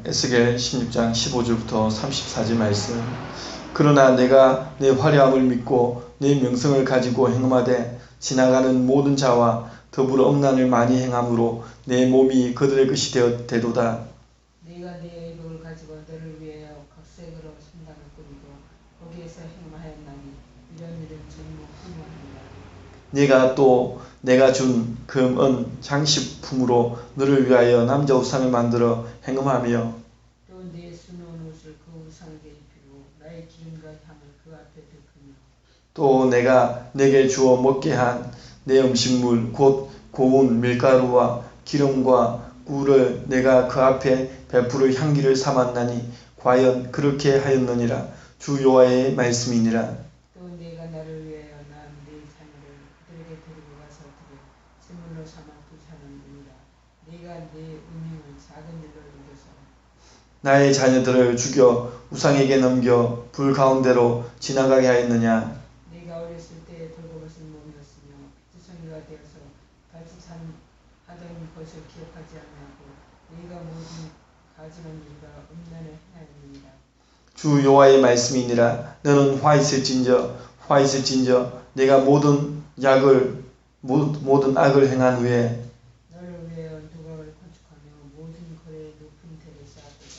에스겔 16장 15절부터 34절 말씀. 그러나 내가 내 화려함을 믿고 내 명성을 가지고 행음하되 지나가는 모든 자와 더불어 음란을 많이 행함으로 내 몸이 그들의 것이 되도다. 네가 네 의복을 가지고 너를 위하여 각색으로 성당을 꾸리고 거기에서 행음하였나니 이런 일은 정말 훌륭하니라. 내가 준 금, 은, 장식품으로 너를 위하여 남자 우상을 만들어 행음하며 또 네 수놓은 옷을 그 우상에게 입히고 나의 기름과 향을 그 앞에 덮으며 또 내가 내게 주어 먹게 한 내 음식물 곧 고운 밀가루와 기름과 꿀을 내가 그 앞에 베풀어 향기를 삼았나니 과연 그렇게 하였느니라. 주 여호와의 말씀이니라. 또 네가 나를 위하여 낳은 네 자녀를 그들에게 데리고 가서 드려 제물로 삼아 불사하는니라. 네가 내 음행을 작은 일로 여겨서 나의 자녀들을 죽여 우상에게 넘겨 불 가운데로 지나가게 하였느냐. 네가 어렸을 때에 벌거벗은 몸이었으며 피투성이가 되어서 발짓하던 것을 기억하지 아니하고 네가 모든 가증한 일과 음란을 행하였느니라. 주 여호와의 말씀이니라. 너는 화 있을진저 내가 모든 악을 행한 후에 너를 위하여 도각을 건축하며 모든 거리에 높은 대를 쌓았도다.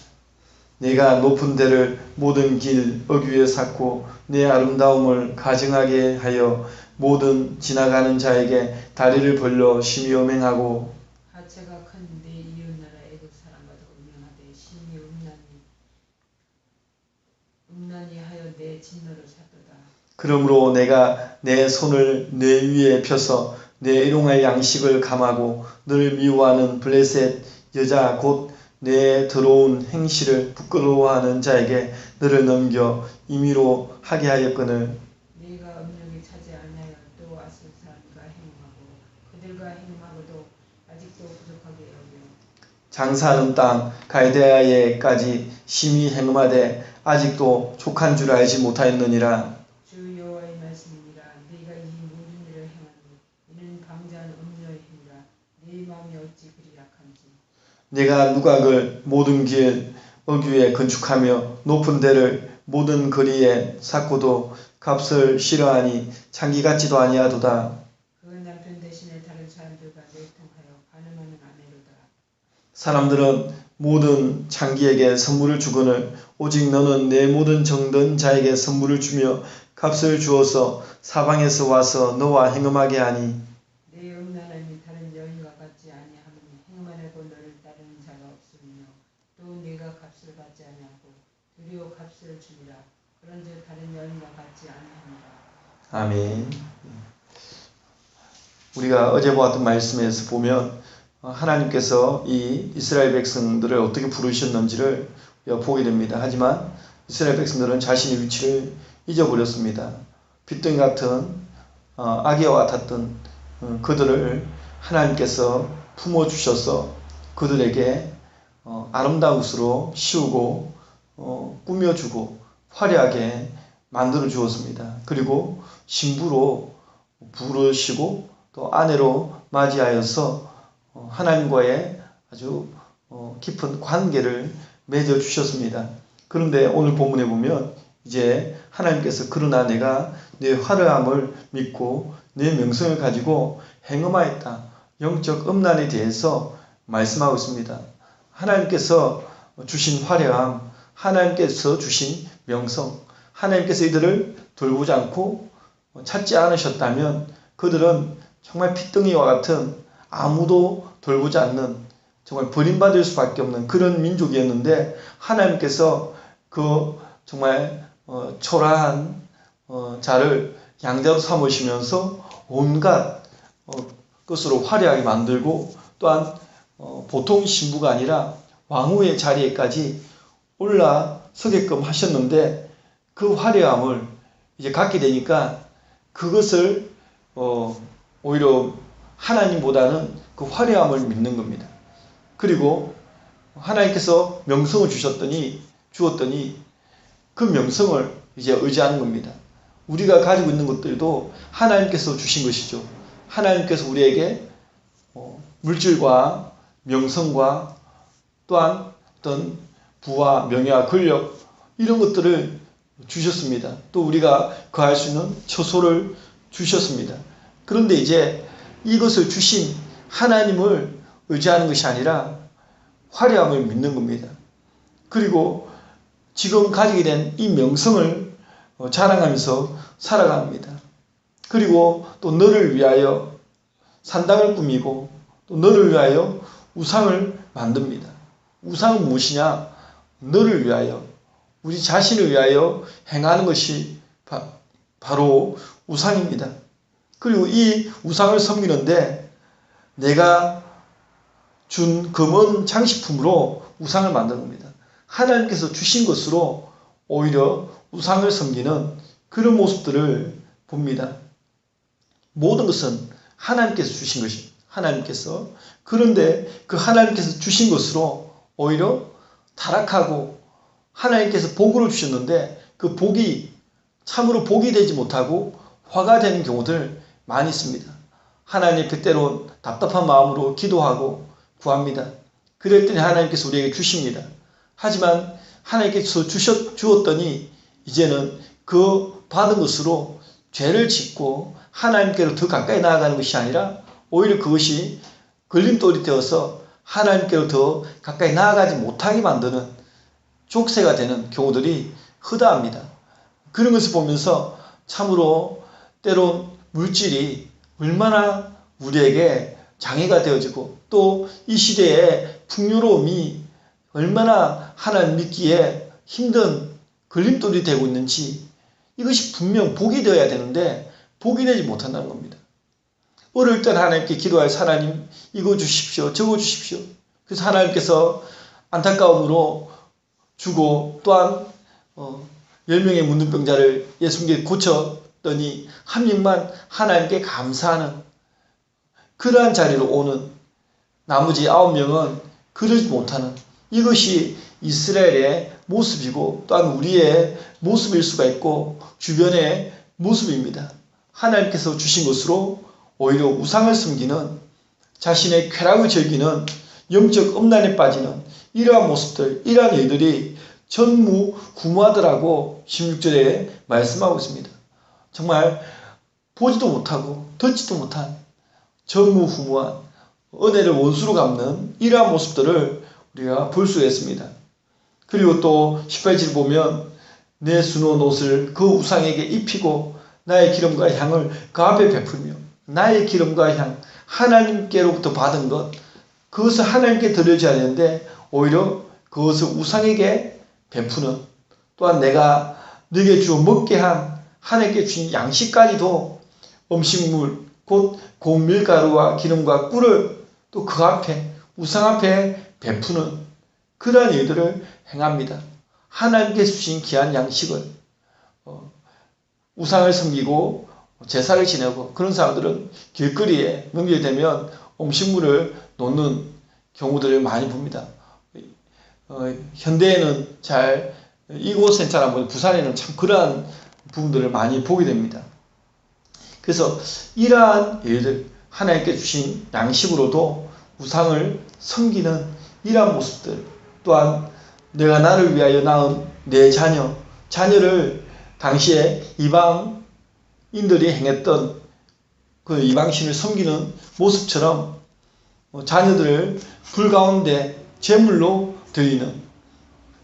내가 높은 데를 모든 길 어귀에 쌓고 내 아름다움을 가증하게 하여 모든 지나가는 자에게 다리를 벌려 심히 음행하고 하체가 큰 내 이웃나라 애굽 사람과도 음행하되 심히 음란히 하여 내 진노를 샀도다. 그러므로 내가 내 손을 내 위에 펴서 내 일용할 양식을 감하고 너를 미워하는 블레셋 여자 곧 내 더러운 행실을 부끄러워하는 자에게 너를 넘겨 임의로 하게 하였거늘 네가 음욕에 차지 아니하여 또 아스 사람과 행음하고 그들과 행음하고도 아직도 부족하게 여겨 장사하는 땅 갈대아에까지 심히 행음하되 아직도 족한 줄 알지 못하였느니라. 주 여호와의 말씀이니라. 네가 이 모든 일을 행하니 이는 방자한 음녀의 행위라. 네 마음이 어찌 그리 약한지. 내가 누각을 모든 길 어귀에 건축하며 높은 데를 모든 거리에 쌓고도 값을 싫어하니 창기 같지도 아니하도다. 그 남편 대신에 다른 사람들과 내통하여 간음하는 아내로다. 사람들은 모든 창기에게 선물을 주거늘 오직 너는 내 모든 정든 자에게 선물을 주며 값을 주어서 사방에서 와서 너와 행음하게 하니 내 음란함이 다른 여인과 같지 아니하니 행음하려고 너를 따르는 자가 없으며 또 네가 값을 받지 아니하고 두려워 값을 주리라. 그런즉 다른 여인과 같지 아니하니라. 아멘. 우리가 어제 보았던 말씀에서 보면 하나님께서 이 이스라엘 백성들을 어떻게 부르셨는지를 보게 됩니다. 하지만 이스라엘 백성들은 자신의 위치를 잊어버렸습니다. 빚덩이 같은 아기와 같았던 그들을 하나님께서 품어주셔서 그들에게 아름다운 옷으로 씌우고 꾸며주고 화려하게 만들어 주었습니다. 그리고 신부로 부르시고 또 아내로 맞이하여서 하나님과의 아주 깊은 관계를 맺어 주셨습니다. 그런데 오늘 본문에 보면 이제 하나님께서 그러나 내가 내 화려함을 믿고 내 명성을 가지고 행음하였다. 영적 음란에 대해서 말씀하고 있습니다. 하나님께서 주신 화려함, 하나님께서 주신 명성, 하나님께서 이들을 돌보지 않고 찾지 않으셨다면 그들은 정말 핏덩이와 같은 아무도 돌보지 않는 정말 버림받을 수밖에 없는 그런 민족이었는데 하나님께서 그 정말 초라한 자를 양자로 삼으시면서 온갖 것으로 화려하게 만들고 또한 보통 신부가 아니라 왕후의 자리에까지 올라서게끔 하셨는데 그 화려함을 이제 갖게 되니까 그것을 오히려 하나님보다는 그 화려함을 믿는 겁니다. 그리고 하나님께서 명성을 주었더니 그 명성을 이제 의지하는 겁니다. 우리가 가지고 있는 것들도 하나님께서 주신 것이죠. 하나님께서 우리에게 물질과 명성과 또한 어떤 부와 명예와 권력 이런 것들을 주셨습니다. 또 우리가 거할 수 있는 처소를 주셨습니다. 그런데 이제 이것을 주신 하나님을 의지하는 것이 아니라 화려함을 믿는 겁니다. 그리고 지금 가지게 된 이 명성을 자랑하면서 살아갑니다. 그리고 또 너를 위하여 산당을 꾸미고 또 너를 위하여 우상을 만듭니다. 우상은 무엇이냐? 너를 위하여, 우리 자신을 위하여 행하는 것이 바로 우상입니다. 그리고 이 우상을 섬기는데 내가 준 금은 장식품으로 우상을 만드는 겁니다. 하나님께서 주신 것으로 오히려 우상을 섬기는 그런 모습들을 봅니다. 모든 것은 하나님께서 주신 것입니다. 하나님께서. 그런데 그 하나님께서 주신 것으로 오히려 타락하고 하나님께서 복을 주셨는데 그 복이 참으로 복이 되지 못하고 화가 되는 경우들 많이 있습니다. 하나님 때때로 답답한 마음으로 기도하고 구합니다. 그랬더니 하나님께서 우리에게 주십니다. 하지만 하나님께서 주었더니 이제는 그 받은 것으로 죄를 짓고 하나님께로 더 가까이 나아가는 것이 아니라 오히려 그것이 걸림돌이 되어서 하나님께로 더 가까이 나아가지 못하게 만드는 족쇄가 되는 경우들이 허다합니다. 그런 것을 보면서 참으로 때론 물질이 얼마나 우리에게 장애가 되어지고 또 이 시대의 풍요로움이 얼마나 하나님 믿기에 힘든 걸림돌이 되고 있는지 이것이 분명 복이 되어야 되는데 복이 되지 못한다는 겁니다. 어릴 때 하나님께 기도하여 하나님 이거 주십시오. 저거 주십시오. 그래서 하나님께서 안타까움으로 주고 또한 10명의 문둥병자를 예수님께 고쳤더니 한 명만 하나님께 감사하는 그러한 자리로 오는 나머지 9명은 그러지 못하는 이것이 이스라엘의 모습이고 또한 우리의 모습일 수가 있고 주변의 모습입니다. 하나님께서 주신 것으로 오히려 우상을 섬기는 자신의 쾌락을 즐기는 영적 음란에 빠지는 이러한 모습들, 이러한 일들이 전무후무하더라고 16절에 말씀하고 있습니다. 정말 보지도 못하고 듣지도 못한 전무후무한 은혜를 원수로 갚는 이러한 모습들을 우리가 볼 수 있습니다. 그리고 또 18절 보면 내 수놓은 옷을 그 우상에게 입히고 나의 기름과 향을 그 앞에 베풀며 나의 기름과 향 하나님께로부터 받은 것 그것을 하나님께 드려줘야 되는데 오히려 그것을 우상에게 베푸는 또한 내가 너에게 주어 먹게 한 하나님께 주신 양식까지도 음식물 곧 고운 밀가루와 기름과 꿀을 또 그 앞에 우상 앞에 베푸는 그러한 일들을 행합니다. 하나님께 주신 귀한 양식을 우상을 섬기고 제사를 지내고 그런 사람들은 길거리에 명절되면 음식물을 놓는 경우들을 많이 봅니다. 현대에는 잘 이곳엔 잘 안 보이고 부산에는 참 그러한 부분들을 많이 보게 됩니다. 그래서 이러한 일들 하나님께 주신 양식으로도 우상을 섬기는 이러한 모습들 또한 내가 나를 위하여 낳은 내 자녀를 당시에 이방인들이 행했던 그 이방신을 섬기는 모습처럼 자녀들을 불 가운데 제물로 드리는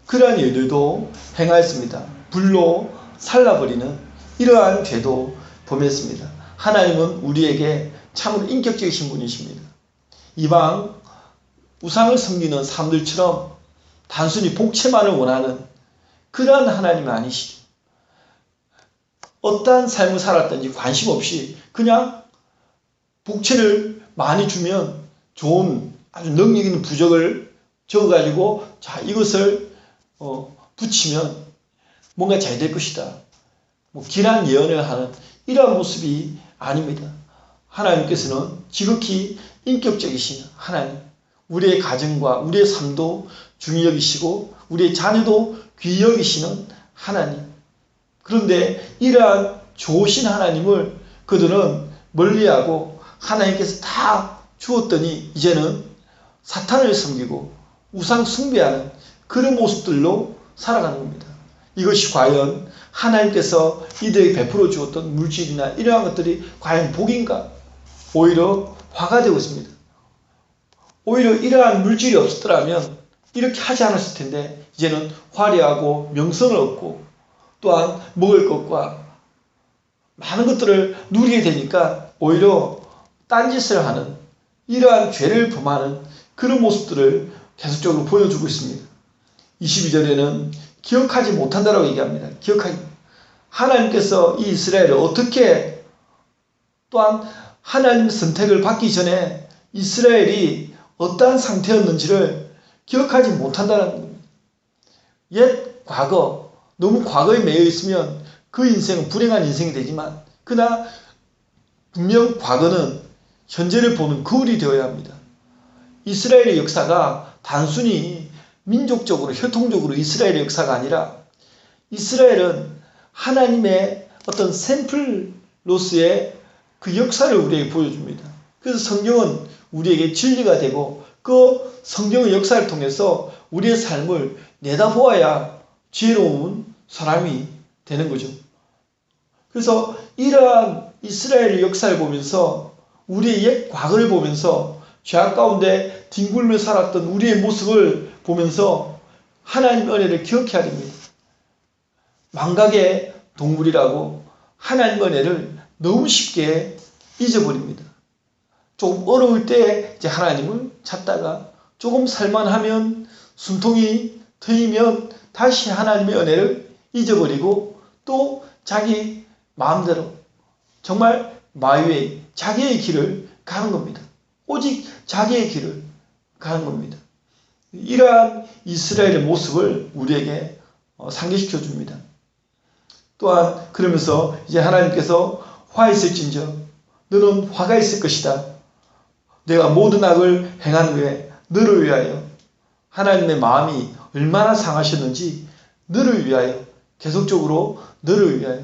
그러한 일들도 행하였습니다. 불로 살라버리는 이러한 죄도 범했습니다. 하나님은 우리에게 참으로 인격적이신 분이십니다. 이방 우상을 섬기는 사람들처럼 단순히 복채만을 원하는 그러한 하나님은 아니시죠. 어떠한 삶을 살았든지 관심 없이 그냥 복채를 많이 주면 좋은 아주 능력 있는 부적을 적어가지고 자 이것을 붙이면 뭔가 잘 될 것이다. 길한 예언을 하는 이러한 모습이 아닙니다. 하나님께서는 지극히 인격적이신 하나님, 우리의 가정과 우리의 삶도 중히 여기시고 우리의 자녀도 귀히 여기시는 하나님. 그런데 이러한 좋으신 하나님을 그들은 멀리하고 하나님께서 다 주었더니 이제는 사탄을 섬기고 우상 숭배하는 그런 모습들로 살아가는 겁니다. 이것이 과연 하나님께서 이들에게 베풀어 주었던 물질이나 이러한 것들이 과연 복인가? 오히려 화가 되고 있습니다. 오히려 이러한 물질이 없었더라면 이렇게 하지 않았을 텐데 이제는 화려하고 명성을 얻고 또한 먹을 것과 많은 것들을 누리게 되니까 오히려 딴짓을 하는 이러한 죄를 범하는 그런 모습들을 계속적으로 보여주고 있습니다. 22절에는 기억하지 못한다라고 얘기합니다. 기억하지. 하나님께서 이 이스라엘을 어떻게 또한 하나님 선택을 받기 전에 이스라엘이 어떠한 상태였는지를 기억하지 못한다는 겁니다. 옛 과거, 너무 과거에 매여 있으면 그 인생은 불행한 인생이 되지만 그러나 분명 과거는 현재를 보는 거울이 되어야 합니다. 이스라엘의 역사가 단순히 민족적으로 혈통적으로 이스라엘의 역사가 아니라 이스라엘은 하나님의 어떤 샘플로서의 그 역사를 우리에게 보여줍니다. 그래서 성경은 우리에게 진리가 되고 그 성경의 역사를 통해서 우리의 삶을 내다보아야 지혜로운 사람이 되는 거죠. 그래서 이러한 이스라엘의 역사를 보면서 우리의 옛 과거를 보면서 죄악 가운데 뒹굴며 살았던 우리의 모습을 보면서 하나님의 은혜를 기억해야 됩니다. 망각의 동물이라고 하나님의 은혜를 너무 쉽게 잊어버립니다. 조금 어려울 때 이제 하나님을 찾다가 조금 살만하면 숨통이 트이면 다시 하나님의 은혜를 잊어버리고 또 자기 마음대로 정말 마유의 자기의 길을 가는 겁니다. 오직 자기의 길을 가는 겁니다. 이러한 이스라엘의 모습을 우리에게 상기시켜 줍니다. 또한 그러면서 이제 하나님께서 화 있을진저 너는 화가 있을 것이다. 내가 모든 악을 행한 후에 너를 위하여 하나님의 마음이 얼마나 상하셨는지 너를 위하여 계속적으로 너를 위하여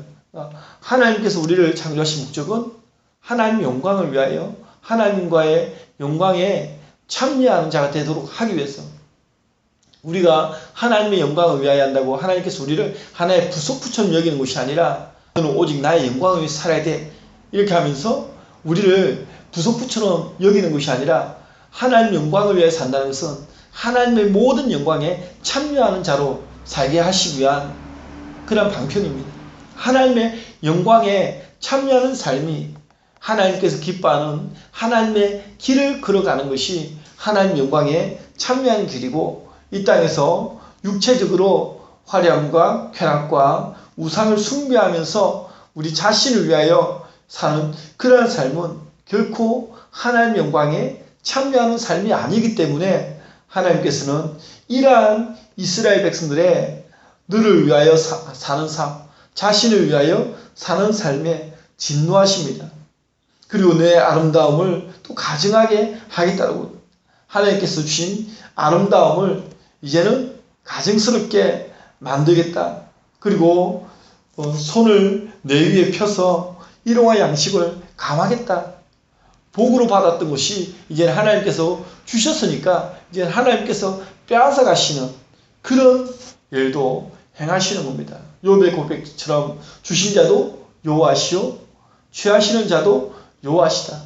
하나님께서 우리를 창조하신 목적은 하나님의 영광을 위하여 하나님과의 영광에 참여하는 자가 되도록 하기 위해서 우리가 하나님의 영광을 위하여 한다고 하나님께서 우리를 하나의 부속부처럼 여기는 것이 아니라 너는 오직 나의 영광을 위해 살아야 돼 이렇게 하면서 우리를 부속부처럼 여기는 것이 아니라 하나님의 영광을 위하여 산다는 것은 하나님의 모든 영광에 참여하는 자로 살게 하시기 위한 그런 방편입니다. 하나님의 영광에 참여하는 삶이 하나님께서 기뻐하는 하나님의 길을 걸어가는 것이 하나님의 영광에 참여하는 길이고 이 땅에서 육체적으로 화려함과 쾌락과 우상을 숭배하면서 우리 자신을 위하여 사는 그러한 삶은 결코 하나님의 영광에 참여하는 삶이 아니기 때문에 하나님께서는 이러한 이스라엘 백성들의 너를 위하여 사는 삶, 자신을 위하여 사는 삶에 진노하십니다. 그리고 내 아름다움을 또 가증하게 하겠다고 하나님께서 주신 아름다움을 이제는 가증스럽게 만들겠다. 그리고 손을 내 위에 펴서 일용할 양식을 감하겠다. 복으로 받았던 것이 이제 하나님께서 주셨으니까 이제 하나님께서 빼앗아 가시는 그런 일도 행하시는 겁니다. 욥의 고백처럼 주신 자도 여호와시요 취하시는 자도 여호와시다.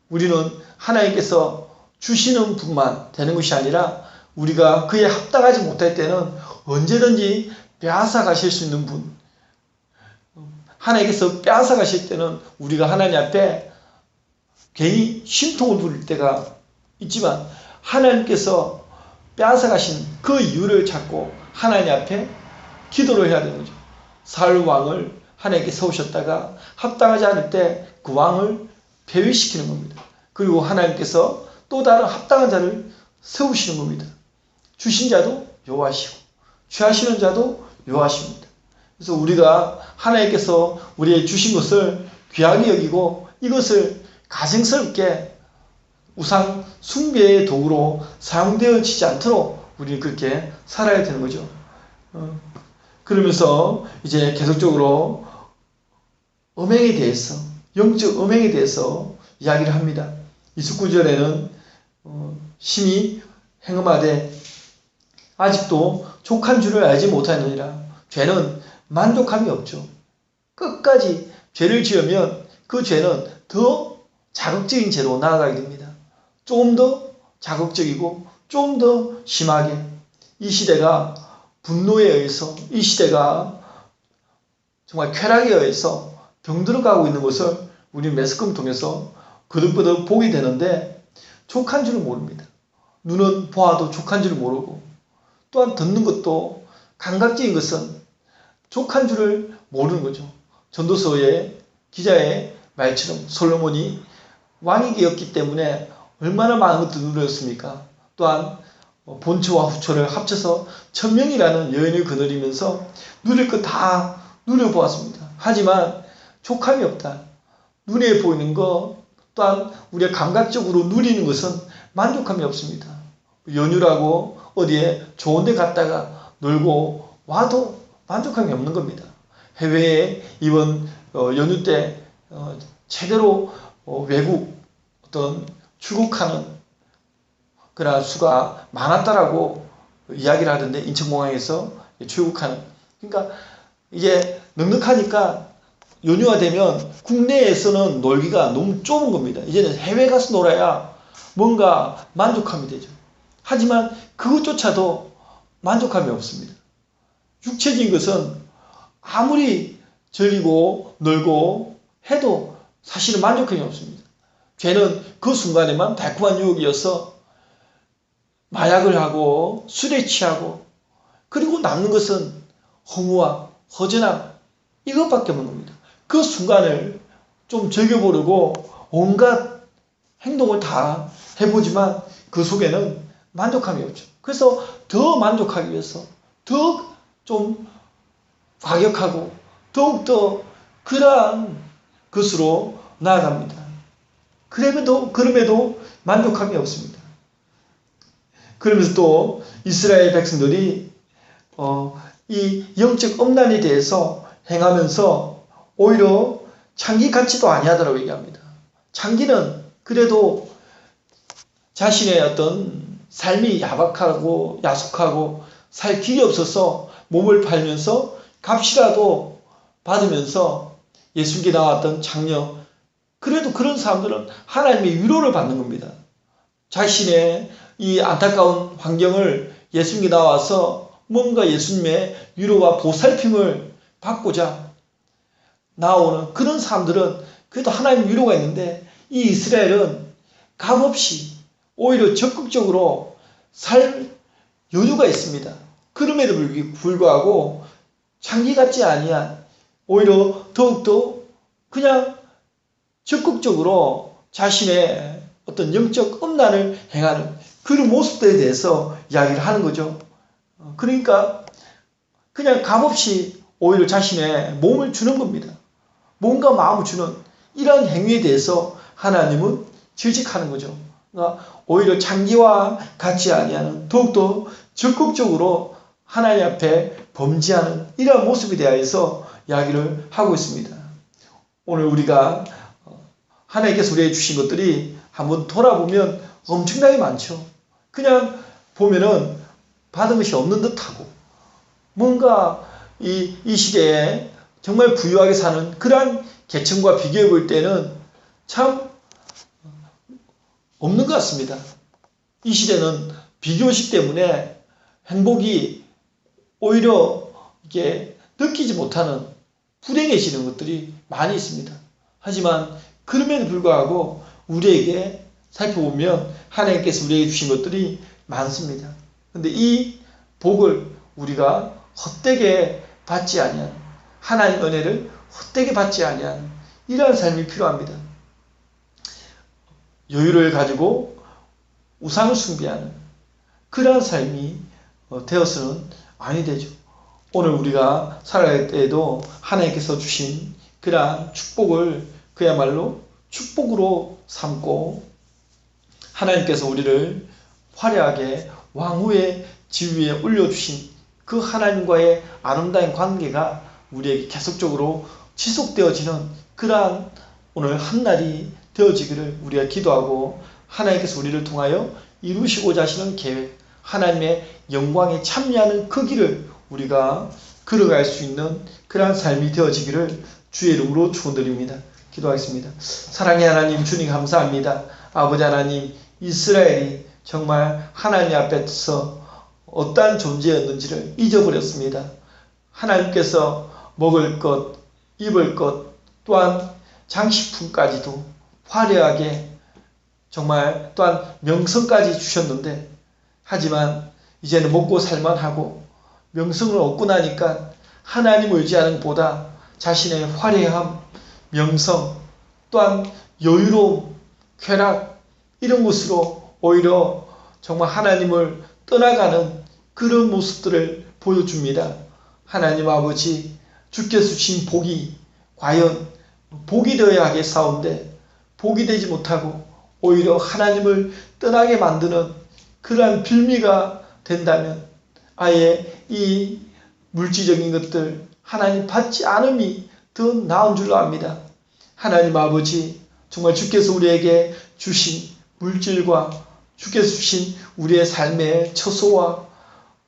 우리는 하나님께서 주시는 분만 되는 것이 아니라 우리가 그에 합당하지 못할 때는 언제든지 빼앗아 가실 수 있는 분. 하나님께서 빼앗아 가실 때는 우리가 하나님 앞에 괜히 심통을 부릴 때가 있지만 하나님께서 빼앗아 가신 그 이유를 찾고 하나님 앞에 기도를 해야 되는 거죠. 사울 왕을 하나님께 세우셨다가 합당하지 않을 때 그 왕을 폐위시키는 겁니다. 그리고 하나님께서 또 다른 합당한 자를 세우시는 겁니다. 주신 자도 여호와시고 취하시는 자도 여호와십니다. 그래서 우리가 하나님께서 우리에게 주신 것을 귀하게 여기고 이것을 가증스럽게 우상 숭배의 도구로 사용되어지지 않도록 우리는 그렇게 살아야 되는 거죠. 그러면서 이제 계속적으로 음행에 대해서 영적 음행에 대해서 이야기를 합니다. 29절에는 심히 행음하되 아직도 족한 줄을 알지 못하느니라. 죄는 만족함이 없죠. 끝까지 죄를 지으면 그 죄는 더 자극적인 죄로 나아가게 됩니다. 좀 더 자극적이고 좀 더 심하게. 이 시대가 분노에 의해서, 이 시대가 정말 쾌락에 의해서 병들어 가고 있는 것을 우리 매스컴을 통해서 거듭거듭 보게 되는데, 족한 줄을 모릅니다. 눈은 보아도 족한 줄을 모르고, 또한 듣는 것도 감각적인 것은 족한 줄을 모르는 거죠. 전도서의 기자의 말처럼 솔로몬이 왕이었기 때문에 얼마나 많은 것도 누렸습니까? 또한 본초와 후초를 합쳐서 1000명이라는 여인을 거느리면서 누릴 것 다 누려보았습니다. 하지만 족함이 없다. 눈에 보이는 것, 또한 우리가 감각적으로 누리는 것은 만족함이 없습니다. 연휴라고 어디에 좋은 데 갔다가 놀고 와도 만족함이 없는 겁니다. 해외에 이번 연휴 때 제대로 외국 어떤 출국하는 그런 수가 많았다라고 이야기를 하던데, 인천공항에서 출국하는. 그러니까 이제 넉넉하니까 연휴가 되면 국내에서는 놀기가 너무 좁은 겁니다. 이제는 해외 가서 놀아야 뭔가 만족함이 되죠. 하지만 그것조차도 만족함이 없습니다. 육체적인 것은 아무리 즐기고 놀고 해도 사실은 만족함이 없습니다. 죄는 그 순간에만 달콤한 유혹이어서 마약을 하고 술에 취하고, 그리고 남는 것은 허무와 허전함, 이것밖에 없는 겁니다. 그 순간을 좀 즐겨보려고 온갖 행동을 다 해보지만 그 속에는 만족함이 없죠. 그래서 더 만족하기 위해서 더 좀 과격하고 더욱더 그러한 것으로 나아갑니다. 그럼에도 만족함이 없습니다. 그러면서 또 이스라엘 백성들이 이 영적 엄난에 대해서 행하면서 오히려 창기 같지도 아니하다라고 얘기합니다. 창기는 그래도 자신의 어떤 삶이 야박하고 야속하고 살 길이 없어서 몸을 팔면서 값이라도 받으면서 예수님께 나왔던 장녀, 그래도 그런 사람들은 하나님의 위로를 받는 겁니다. 자신의 이 안타까운 환경을 예수님께 나와서 뭔가 예수님의 위로와 보살핌을 받고자 나오는 그런 사람들은 그래도 하나님 위로가 있는데, 이 이스라엘은 값없이 오히려 적극적으로 살 여유가 있습니다. 그럼에도 불구하고 창기 같지 아니한, 오히려 더욱더 그냥 적극적으로 자신의 어떤 영적 음란을 행하는 그런 모습들에 대해서 이야기를 하는 거죠. 그러니까 그냥 값없이 오히려 자신의 몸을 주는 겁니다. 몸과 마음을 주는 이러한 행위에 대해서 하나님은 질책하는 거죠. 그러니까 오히려 창기와 같지 아니하는, 더욱더 적극적으로 하나님 앞에 범죄하는 이러한 모습에 대해서 이야기를 하고 있습니다. 오늘 우리가 하나님께서 우리에게 주신 것들이 한번 돌아보면 엄청나게 많죠. 그냥 보면은 받은 것이 없는 듯하고, 뭔가 이 시대에 정말 부유하게 사는 그러한 계층과 비교해 볼 때는 참 없는 것 같습니다. 이 시대는 비교식 때문에 행복이 오히려 이게 느끼지 못하는 불행해지는 것들이 많이 있습니다. 하지만 그럼에도 불구하고 우리에게 살펴보면 하나님께서 우리에게 주신 것들이 많습니다. 그런데 이 복을 우리가 헛되게 받지 아니하는, 하나님의 은혜를 헛되게 받지 아니하는 이러한 삶이 필요합니다. 여유를 가지고 우상을 숭배하는 그러한 삶이 되어서는 아니 되죠. 오늘 우리가 살아갈 때에도 하나님께서 주신 그러한 축복을 그야말로 축복으로 삼고, 하나님께서 우리를 화려하게 왕후의 지위에 올려주신 그 하나님과의 아름다운 관계가 우리에게 계속적으로 지속되어지는 그러한 오늘 한날이 되어지기를 우리가 기도하고, 하나님께서 우리를 통하여 이루시고자 하시는 계획, 하나님의 영광에 참여하는 그 길을 우리가 걸어갈 수 있는 그러한 삶이 되어지기를 주의 이름으로 축원드립니다. 기도하겠습니다. 사랑의 하나님, 주님 감사합니다. 아버지 하나님, 이스라엘이 정말 하나님 앞에서 어떠한 존재였는지를 잊어버렸습니다. 하나님께서 먹을 것, 입을 것, 또한 장식품까지도 화려하게 정말 또한 명성까지 주셨는데, 하지만 이제는 먹고 살만하고 명성을 얻고 나니까 하나님을 의지하는 것보다 자신의 화려함, 명성, 또한 여유로움, 쾌락, 이런 것으로 오히려 정말 하나님을 떠나가는 그런 모습들을 보여줍니다. 하나님 아버지, 주께서 주신 복이 과연 복이 되어야 하겠사온데 복이 되지 못하고 오히려 하나님을 떠나게 만드는 그러한 빌미가 된다면 아예 이 물질적인 것들 하나님 받지 않음이 더 나은 줄로 압니다. 하나님 아버지, 정말 주께서 우리에게 주신 물질과 주께서 주신 우리의 삶의 처소와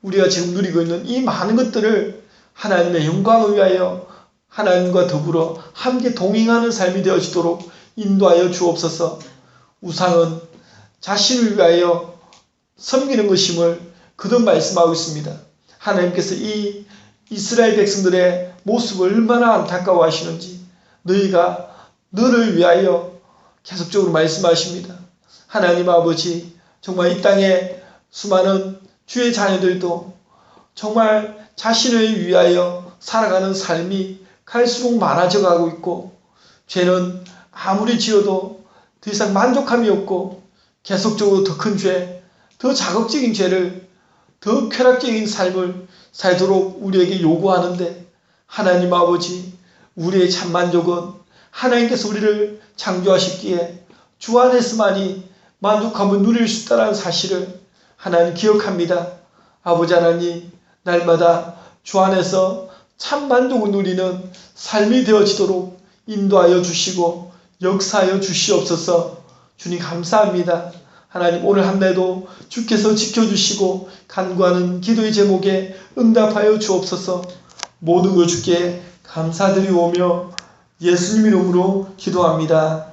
우리가 지금 누리고 있는 이 많은 것들을 하나님의 영광을 위하여 하나님과 더불어 함께 동행하는 삶이 되어지도록 인도하여 주옵소서. 우상은 자신을 위하여 섬기는 것임을 거듭 말씀하고 있습니다. 하나님께서 이 이스라엘 백성들의 모습을 얼마나 안타까워하시는지 너희가 너를 위하여 계속적으로 말씀하십니다. 하나님 아버지, 정말 이 땅에 수많은 주의 자녀들도 정말 자신을 위하여 살아가는 삶이 갈수록 많아져 가고 있고, 죄는 아무리 지어도 더 이상 만족함이 없고 계속적으로 더 큰 죄, 더 자극적인 죄를, 더 쾌락적인 삶을 살도록 우리에게 요구하는데, 하나님 아버지, 우리의 참만족은 하나님께서 우리를 창조하셨기에 주 안에서만이 만족함을 누릴 수 있다는 사실을 하나님 기억합니다. 아버지 하나님, 날마다 주 안에서 참 만족을 누리는 삶이 되어지도록 인도하여 주시고 역사하여 주시옵소서. 주님 감사합니다. 하나님, 오늘 한 날도 주께서 지켜주시고 간구하는 기도의 제목에 응답하여 주옵소서. 모든 걸 주께 감사드리오며 예수님 이름으로 기도합니다.